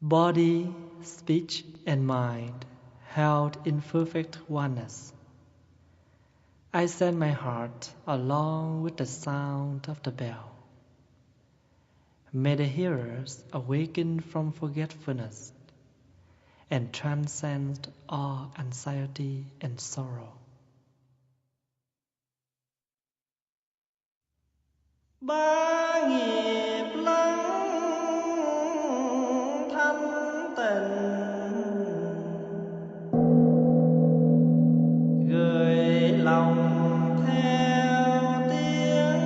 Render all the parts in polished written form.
body, speech, and mind held in perfect oneness. I send my heart along with the sound of the bell. May the hearers awaken from forgetfulness and transcend all anxiety and sorrow. Ba nghiệp lắng thanh tịnh, gửi lòng theo tiếng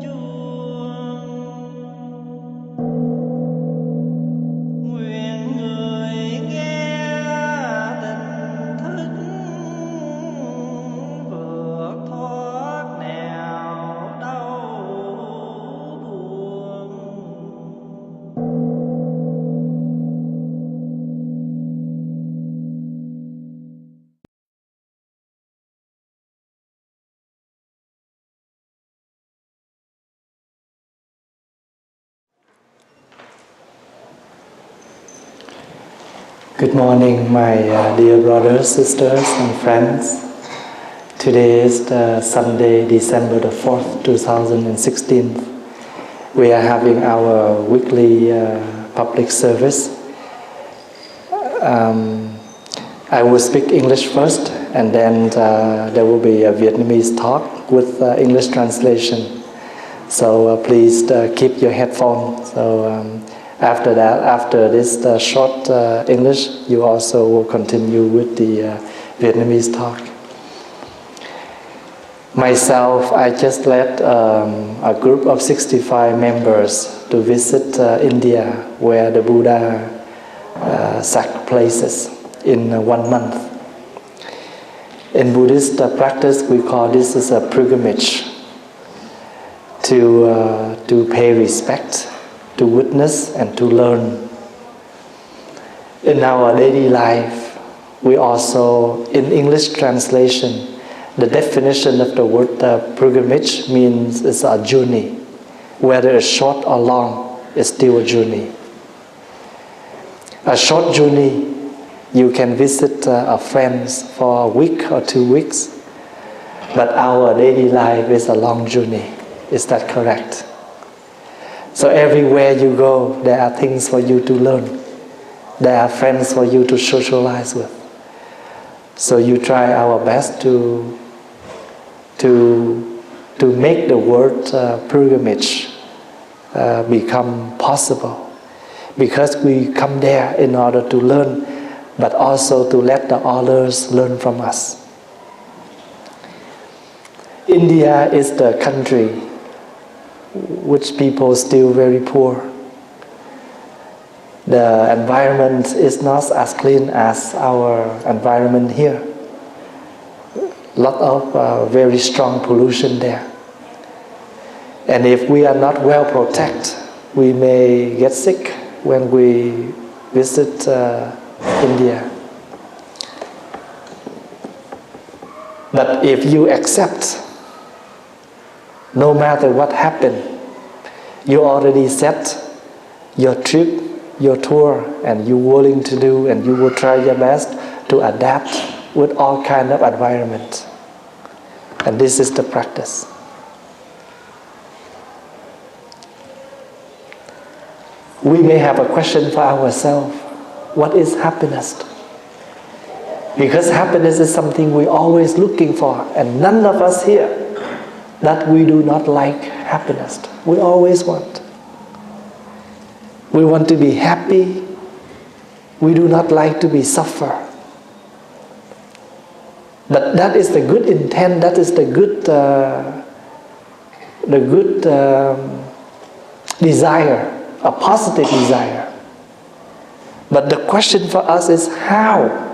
chuông. Nguyện người nghe tỉnh thức, vượt thoát nẻo đau buồn. Good morning, my dear brothers, sisters, and friends. Today is the Sunday, December the 4th, 2016. We are having our weekly public service. I will speak English first, and then there will be a Vietnamese talk with English translation. So please keep your headphones. So after that, after this short English, you also will continue with the Vietnamese talk. Myself, I just led a group of 65 members to visit India, where the Buddha sat places in 1 month. In Buddhist practice, we call this as a pilgrimage, to pay respect, to witness, and to learn. In our daily life, we also, in English translation, the definition of the word pilgrimage means it's a journey. Whether it's short or long, it's still a journey. A short journey, you can visit our friends for a week or 2 weeks, but our daily life is a long journey. Is that correct? So everywhere you go, there are things for you to learn. There are friends for you to socialize with. So you try our best to make the word pilgrimage become possible. Because we come there in order to learn, but also to let the others learn from us. India is the country which people still very poor. The environment is not as clean as our environment here. Lot of very strong pollution there. And if we are not well protected, we may get sick when we visit India. But if you accept, no matter what happened, you already set your trip, your tour, and you're willing to do, and you will try your best to adapt with all kind of environment. And this is the practice. We may have a question for ourselves. What is happiness? Because happiness is something we're always looking for, and none of us here that we do not like happiness. We always want. We want to be happy. We do not like to be suffer. But that is the good intent. That is the good desire, a positive desire. But the question for us is how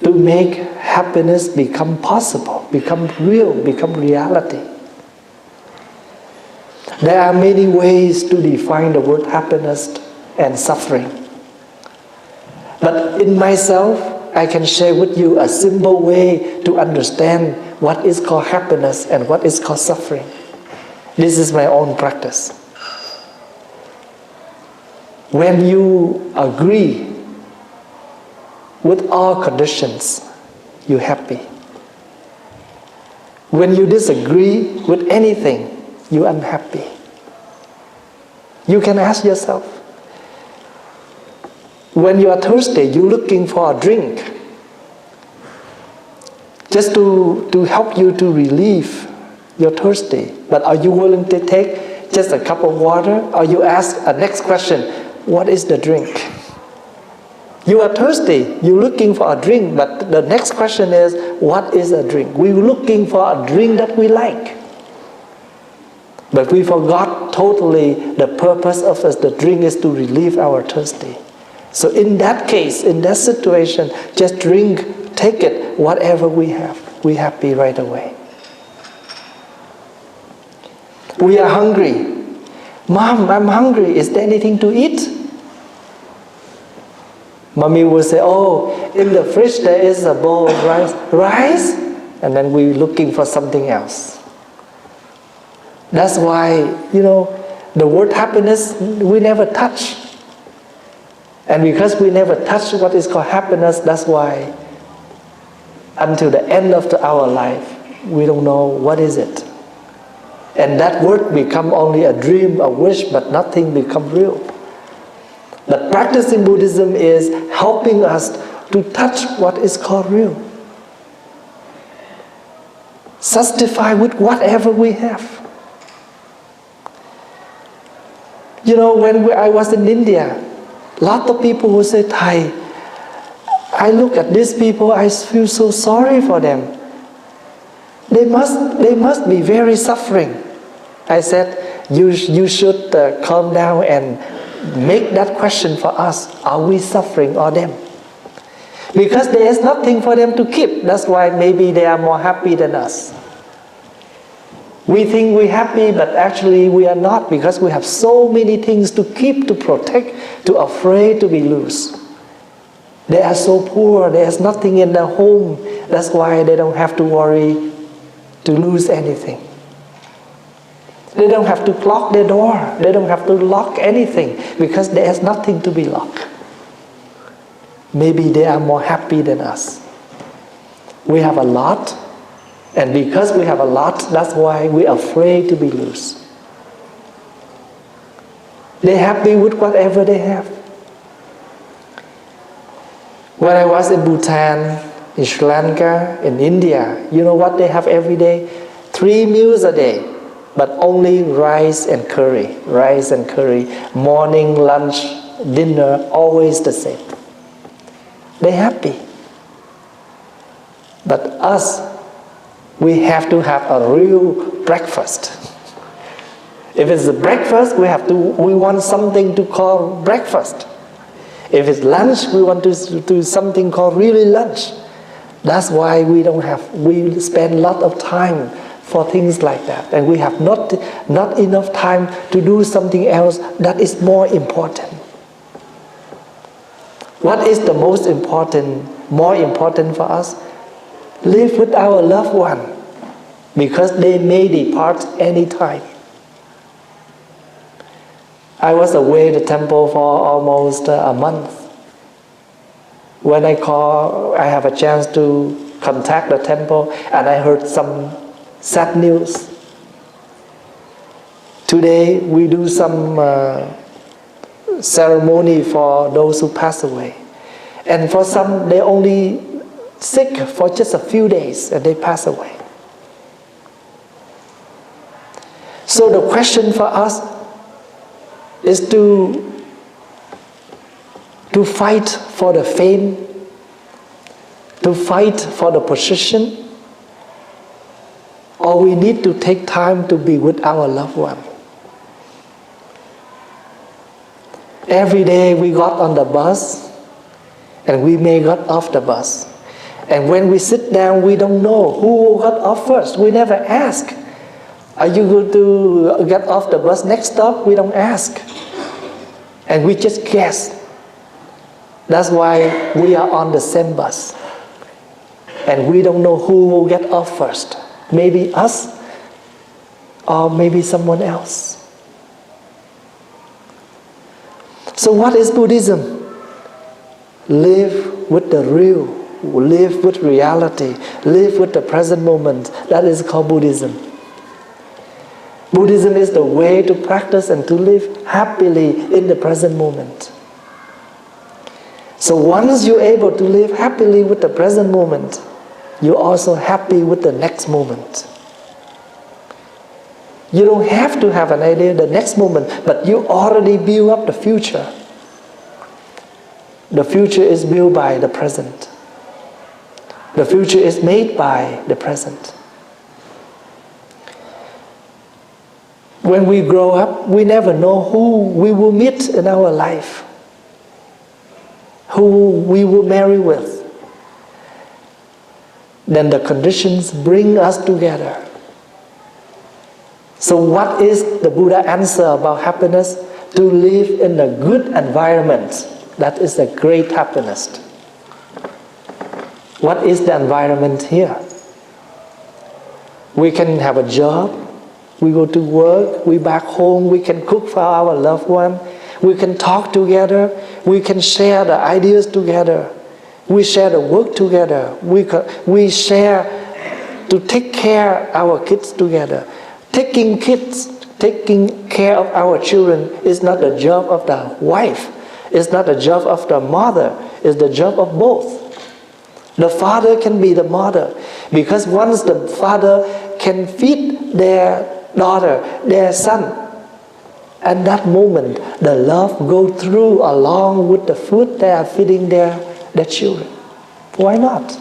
to make happiness become possible, become real, become reality. There are many ways to define the word happiness and suffering. But in myself, I can share with you a simple way to understand what is called happiness and what is called suffering. This is my own practice. When you agree with all conditions, you're happy. When you disagree with anything, you're unhappy. You can ask yourself, when you are thirsty, you're looking for a drink just to help you to relieve your thirsty. But are you willing to take just a cup of water? Or you ask a next question, what is the drink? You are thirsty, you're looking for a drink, but the next question is, what is a drink? We're looking for a drink that we like. But we forgot totally the purpose of the drink is to relieve our thirsty. So in that case, in that situation, just drink, take it, whatever we have. We're happy right away. We are hungry. Mom, I'm hungry. Is there anything to eat? Mommy will say, oh, in the fridge there is a bowl of rice. Rice? And then we're looking for something else. That's why, the word happiness, we never touch. And because we never touch what is called happiness, that's why until the end of our life, we don't know what is it. And that word become only a dream, a wish, but nothing become real. But practicing Buddhism is helping us to touch what is called real. Satisfy with whatever we have. When I was in India, a lot of people who say, Thầy, I look at these people, I feel so sorry for them. They must be very suffering. I said, you should calm down and make that question for us. Are we suffering or them? Because there is nothing for them to keep. That's why maybe they are more happy than us. We think we're happy, but actually we are not, because we have so many things to keep, to protect, to afraid to be loose. They are so poor, there's nothing in their home. That's why they don't have to worry to lose anything. They don't have to lock their door. They don't have to lock anything, because there's nothing to be locked. Maybe they are more happy than us. We have a lot, and because we have a lot, that's why we're afraid to be loose. They're happy with whatever they have. When I was in Bhutan, in Sri Lanka, in India, you know what they have every day? 3 meals a day, but only rice and curry. Rice and curry, morning, lunch, dinner, always the same. They're happy. But us, we have to have a real breakfast. If it's a breakfast, we want something to call breakfast. If it's lunch, we want to do something called really lunch. That's why we spend a lot of time for things like that. And we have not enough time to do something else that is more important. What is the most important, more important for us? Live with our loved one, because they may depart anytime. I was away at the temple for almost a month. When I have a chance to contact the temple, and I heard some sad news. Today we do some ceremony for those who pass away. And for some, they only sick for just a few days and they pass away. So the question for us is to fight for the fame, to fight for the position, or we need to take time to be with our loved one. Every day we got on the bus and we may got off the bus. And when we sit down, we don't know who got off first. We never ask. Are you going to get off the bus next stop? We don't ask. And we just guess. That's why we are on the same bus. And we don't know who will get off first. Maybe us, or maybe someone else. So what is Buddhism? Live with the real, live with reality, live with the present moment. That is called Buddhism. Buddhism is the way to practice and to live happily in the present moment. So once you're able to live happily with the present moment, you're also happy with the next moment. You don't have to have an idea the next moment, but you already build up the future. The future is built by the present. The future is made by the present. When we grow up, we never know who we will meet in our life, who we will marry with. Then the conditions bring us together. So what is the Buddha answer about happiness? To live in a good environment. That is a great happiness. What is the environment here? We can have a job. We go to work. We back home. We can cook for our loved one. We can talk together. We can share the ideas together. We share the work together. We share to take care of our kids together. Taking care of our children is not the job of the wife. It's not the job of the mother. It's the job of both. The father can be the mother, because once the father can feed their daughter, their son, at that moment the love goes through along with the food they are feeding their children. Why not?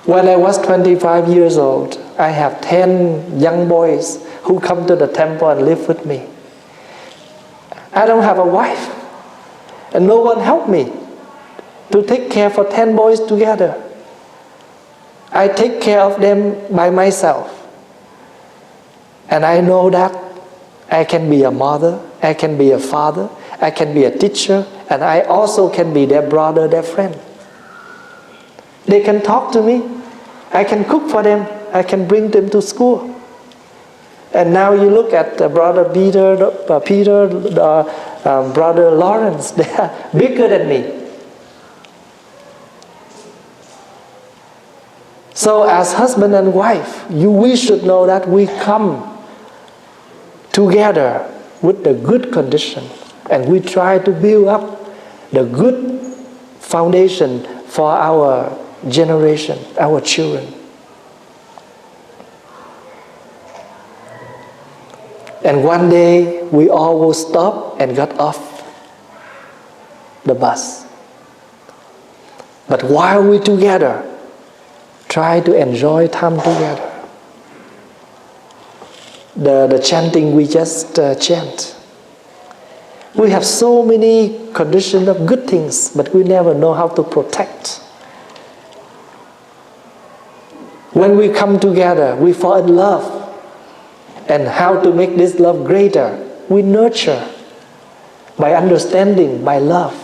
When I was 25 years old, I have 10 young boys who come to the temple and live with me. I don't have a wife, and no one helped me to take care for 10 boys together. I take care of them by myself. And I know that I can be a mother, I can be a father, I can be a teacher, and I also can be their brother, their friend. They can talk to me. I can cook for them. I can bring them to school. And now you look at Brother Peter, Brother Lawrence. They are bigger than me. So as husband and wife, we should know that we come together with the good condition, and we try to build up the good foundation for our generation, our children. And one day we all will stop and get off the bus. But while we're together, try to enjoy time together. The chanting we just chant. We have so many conditions of good things, but we never know how to protect. When we come together, we fall in love. And how to make this love greater? We nurture by understanding, by love.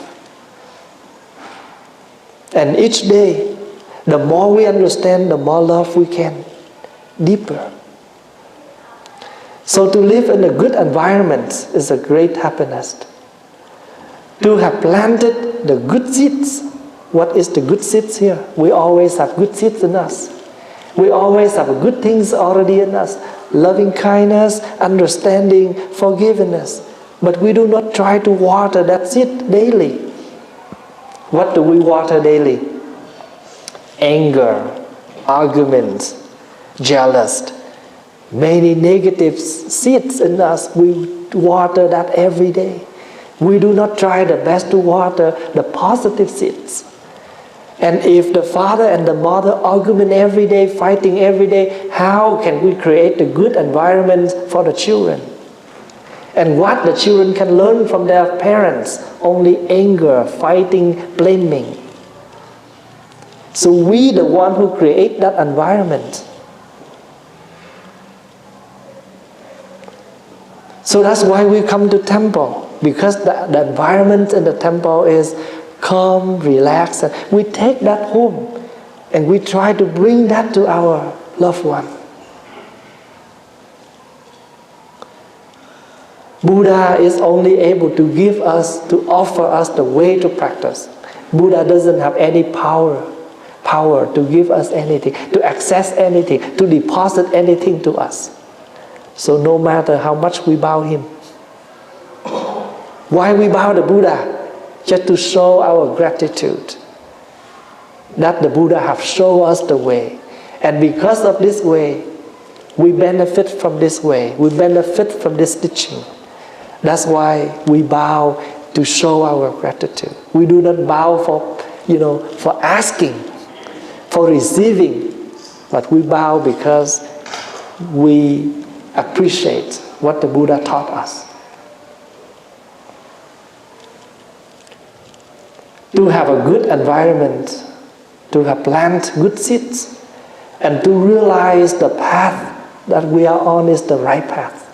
And each day, the more we understand, the more love we can deeper. So to live in a good environment is a great happiness. To have planted the good seeds. What is the good seeds here? We always have good seeds in us. We always have good things already in us. Loving kindness, understanding, forgiveness. But we do not try to water that seed daily. What do we water daily? Anger, arguments, jealous. Many negative seeds in us, we water that every day. We do not try the best to water the positive seeds. And if the father and the mother argument every day, fighting every day, how can we create a good environment for the children? And what the children can learn from their parents? Only anger, fighting, blaming. So we, the one who create that environment. So that's why we come to temple, because the environment in the temple is calm, relaxed, and we take that home and we try to bring that to our loved one. Buddha is only able to give us, to offer us the way to practice. Buddha doesn't have any power to give us anything, to access anything, to deposit anything to us. So no matter how much we bow him. Why we bow the Buddha? Just to show our gratitude that the Buddha have shown us the way. And because of this way, we benefit from this way. We benefit from this teaching. That's why we bow to show our gratitude. We do not bow for asking, for receiving, but we bow because we appreciate what the Buddha taught us. To have a good environment, to have plant good seeds, and to realize the path that we are on is the right path.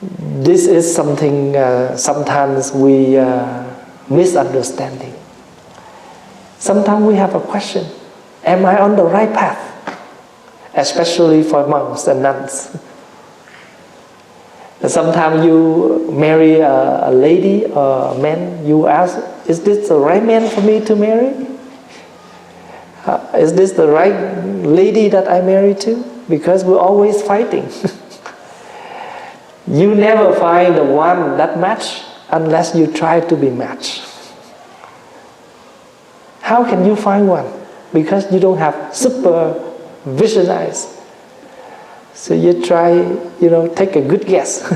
This is something sometimes we misunderstanding. Sometimes we have a question, am I on the right path? Especially for monks and nuns. Sometimes you marry a lady or a man, you ask, is this the right man for me to marry? Is this the right lady that I marry to? Because we're always fighting. You never find the one that match unless you try to be matched. How can you find one? Because you don't have supervision eyes. So you try, take a good guess.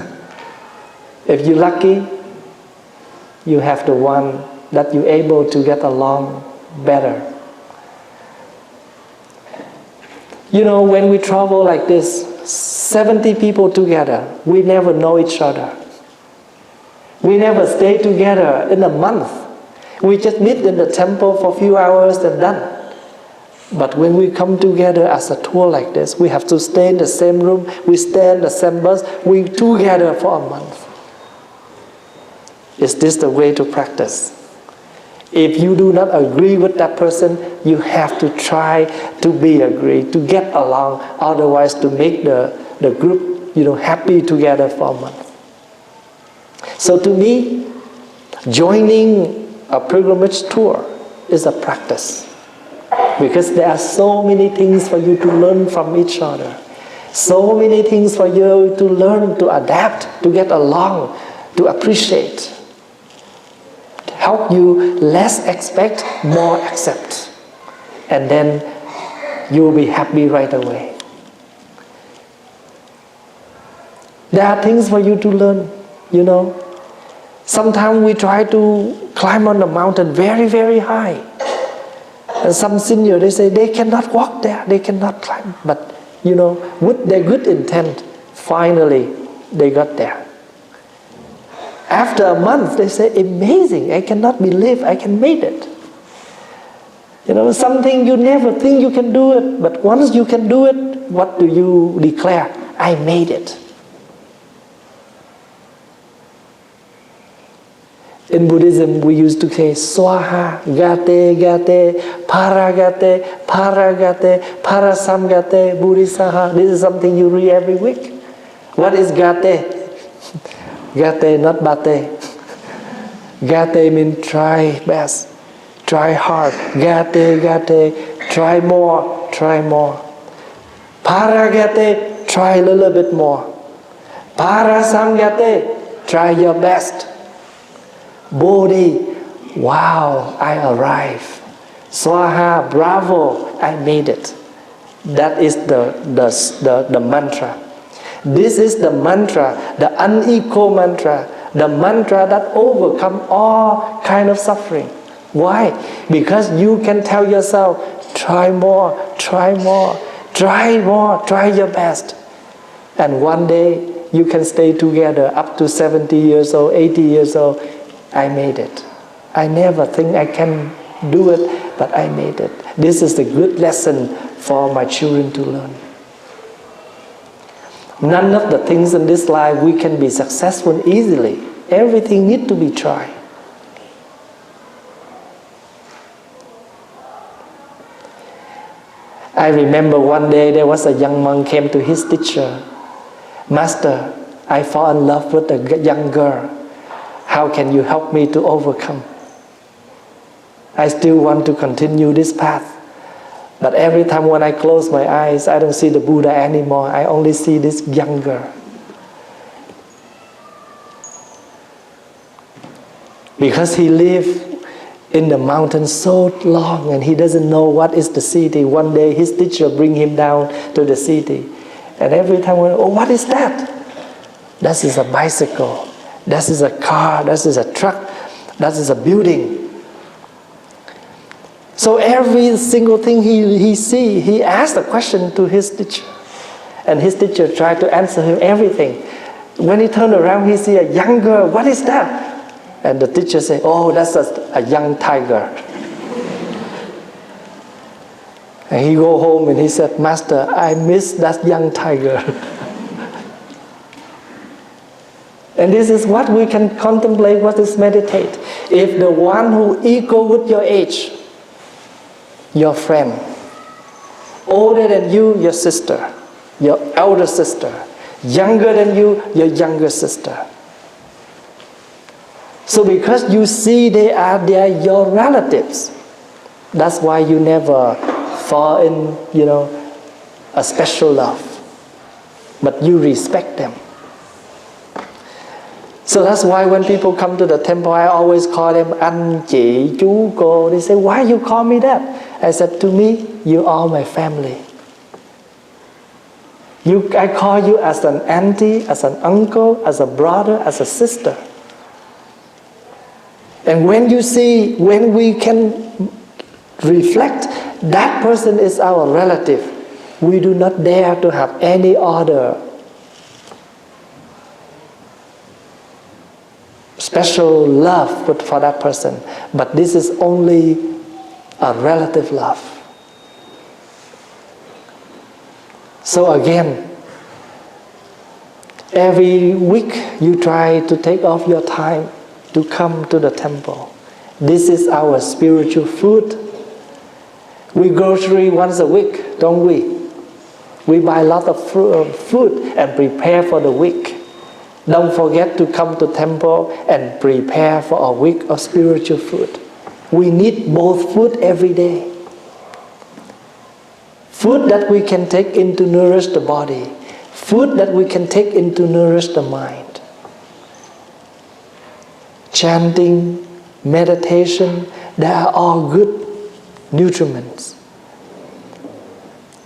If you're lucky, you have the one that you're able to get along better. When we travel like this, 70 people together, we never know each other. We never stay together in a month. We just meet in the temple for a few hours and done. But when we come together as a tour like this, we have to stay in the same room, we stay in the same bus, we together for a month. Is this the way to practice? If you do not agree with that person, you have to try to be agreed, to get along, otherwise to make the group happy together for a month. So to me, joining a pilgrimage tour is a practice. Because there are so many things for you to learn from each other. So many things for you to learn, to adapt, to get along, to appreciate. To help you less expect, more accept. And then you'll be happy right away. There are things for you to learn, Sometimes we try to climb on the mountain very, very high. And some senior, they say they cannot walk there, they cannot climb. But, with their good intent, finally they got there. After a month, they say, amazing, I cannot believe I can make it. Something you never think you can do it, but once you can do it, what do you declare? I made it. In Buddhism, we used to say swaha, gate, gate, paragate, paragate, parasamgate, buddhisaha. This is something you read every week. What is gate? Gate, not bate. Gate means try best, try hard. Gate, gate, try more, try more. Paragate, try a little bit more. Parasamgate, try your best. Bodhi, wow, I arrived. Swaha, bravo, I made it. That is the mantra. This is the mantra, the unequal mantra, the mantra that overcomes all kind of suffering. Why? Because you can tell yourself, try more, try more, try more, try your best. And one day you can stay together up to 70 years old, 80 years old. I made it. I never think I can do it, but I made it. This is a good lesson for my children to learn. None of the things in this life we can be successful easily. Everything needs to be tried. I remember one day there was a young monk came to his teacher Master, I fall in love with a young girl. How can you help me to overcome? I still want to continue this path. But every time when I close my eyes, I don't see the Buddha anymore. I only see this young girl. Because he lived in the mountains so long and he doesn't know what is the city. One day his teacher bring him down to the city. And every time we, oh, what is that? That is a bicycle. That is a car. That is a truck. That is a building. So every single thing he see, he asked a question to his teacher. And his teacher tried to answer him everything. When he turned around, he see a young girl. What is that? And the teacher said, oh, that's a young tiger. And he go home and he said, Master, I miss that young tiger. And this is what we can contemplate, what is meditate. If the one who equal with your age, your friend, older than you, your sister, your elder sister, younger than you, your younger sister. So because you see they are your relatives, that's why you never fall in, a special love. But you respect them. So that's why when people come to the temple, I always call them anh, chị, chú, cô. They say, why you call me that? I said, to me, you are my family. I call you as an auntie, as an uncle, as a brother, as a sister. And when we can reflect, that person is our relative, we do not dare to have any other special love for that person. But this is only a relative love. So again, every week you try to take off your time to come to the temple. This is our spiritual food. We grocery once a week, don't we? We buy a lot of food and prepare for the week. Don't forget to come to temple and prepare for a week of spiritual food. We need both food every day. Food that we can take in to nourish the body. Food that we can take in to nourish the mind. Chanting, meditation, they are all good nutriments.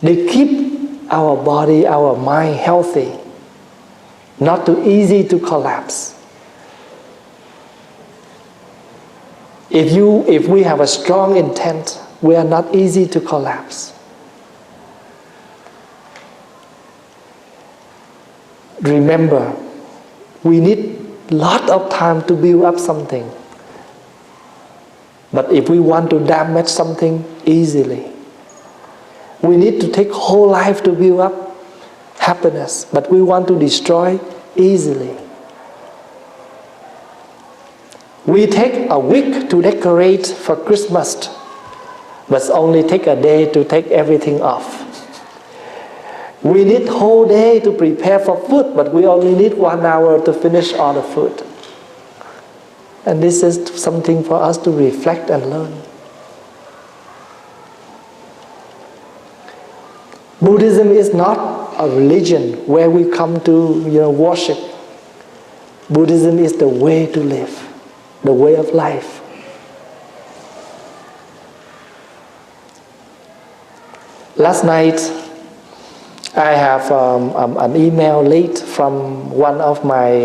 They keep our body, our mind healthy, not too easy to collapse. If we have a strong intent, we are not easy to collapse. Remember, we need lot of time to build up something. But if we want to damage something easily, we need to take whole life to build up happiness, but we want to destroy easily. We take a week to decorate for Christmas, but only take a day to take everything off. We need whole day to prepare for food, but we only need 1 hour to finish all the food. And this is something for us to reflect and learn. Buddhism is not a religion where we come to worship. Buddhism is the way to live, the way of life. Last night, I have an email late from one of my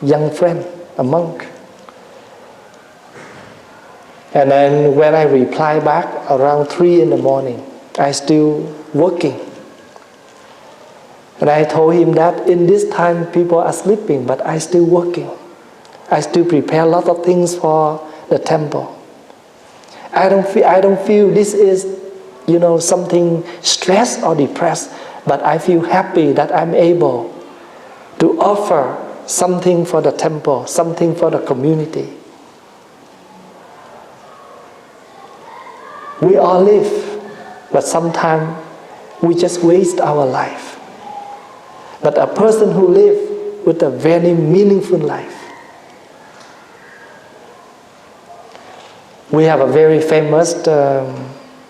young friend, a monk. And then when I reply back around 3 in the morning, I still working. And I told him that in this time people are sleeping, but I still working. I still prepare a lot of things for the temple. I don't feel this is, something stressed or depressed, but I feel happy that I'm able to offer something for the temple, something for the community. We all live but sometimes we just waste our life. But a person who lives with a very meaningful life. We have a very famous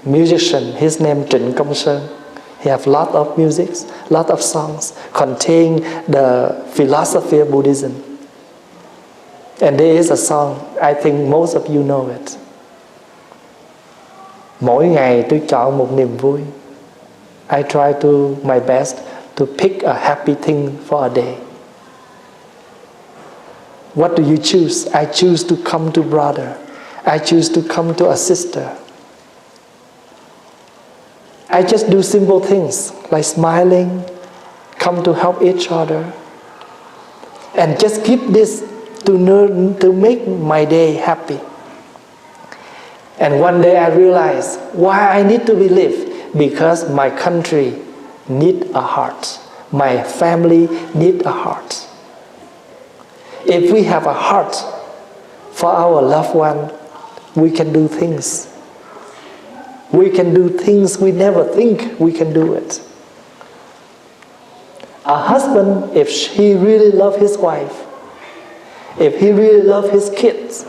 musician, his name Trịnh. He has lot of music, lot of songs containing the philosophy of Buddhism. And there is a song, I think most of you know it. Mỗi ngày tôi chọn một niềm vui. I try to my best to pick a happy thing for a day. What do you choose? I choose to come to brother. I choose to come to a sister. I just do simple things like smiling, come to help each other, and just keep this to make my day happy. And one day I realized why I need to believe, because my country need a heart, my family need a heart. If we have a heart for our loved one, we can do things. We can do things we never think we can do it. A husband, if he really loves his wife, if he really loves his kids,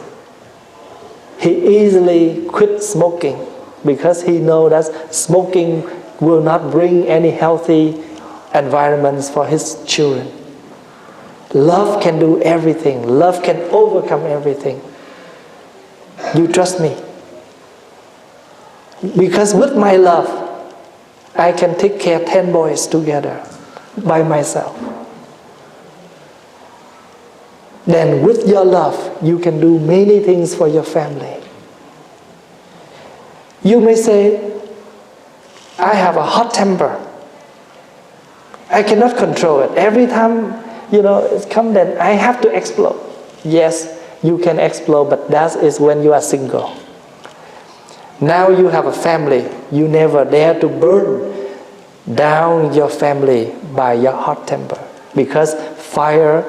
he easily quit smoking because he knows that smoking will not bring any healthy environments for his children. Love can do everything. Love can overcome everything. You trust me. Because with my love, I can take care of 10 boys together by myself. Then with your love, you can do many things for your family. You may say, I have a hot temper. I cannot control it. Every time, it comes, then I have to explode. Yes, you can explode, but that is when you are single. Now you have a family. You never dare to burn down your family by your hot temper, because fire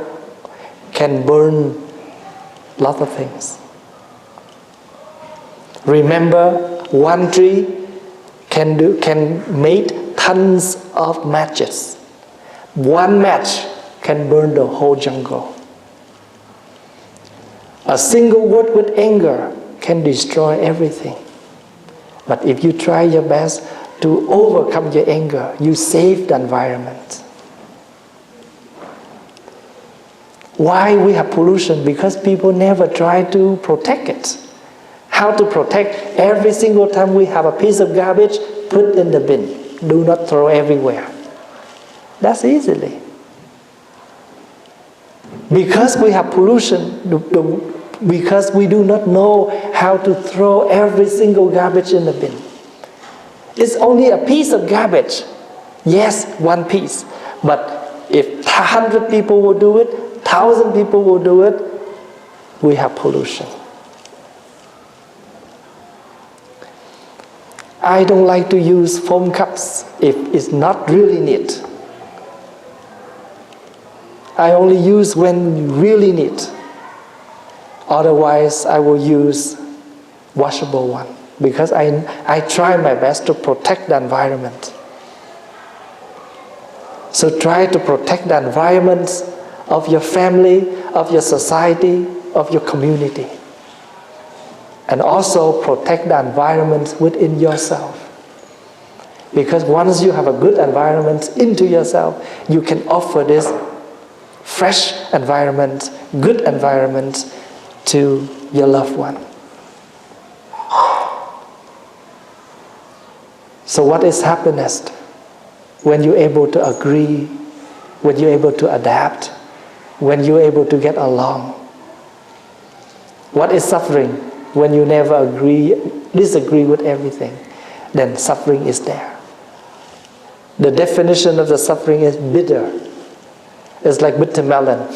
can burn lots of things. Remember, one tree can make tons of matches. One match can burn the whole jungle. A single word with anger can destroy everything. But if you try your best to overcome your anger, you save the environment. Why we have pollution? Because people never try to protect it. How to protect? Every single time we have a piece of garbage, put in the bin. Do not throw everywhere. That's easily. Because we have pollution, because we do not know how to throw every single garbage in the bin. It's only a piece of garbage. Yes, one piece. But if 100 people will do it, 1,000 people will do it, we have pollution. I don't like to use foam cups if it's not really neat. I only use when you really need. Otherwise, I will use washable one, because I try my best to protect the environment. So try to protect the environment of your family, of your society, of your community. And also protect the environment within yourself. Because once you have a good environment into yourself, you can offer this fresh environment, good environment to your loved one. So what is happiness? When you're able to agree, when you're able to adapt, when you're able to get along. What is suffering? When you never disagree with everything, then suffering is there. The definition of the suffering is bitter. It's like bitter melon.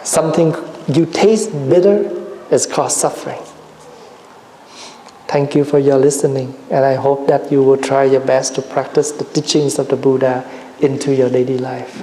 Something you taste bitter is called suffering. Thank you for your listening, and I hope that you will try your best to practice the teachings of the Buddha into your daily life.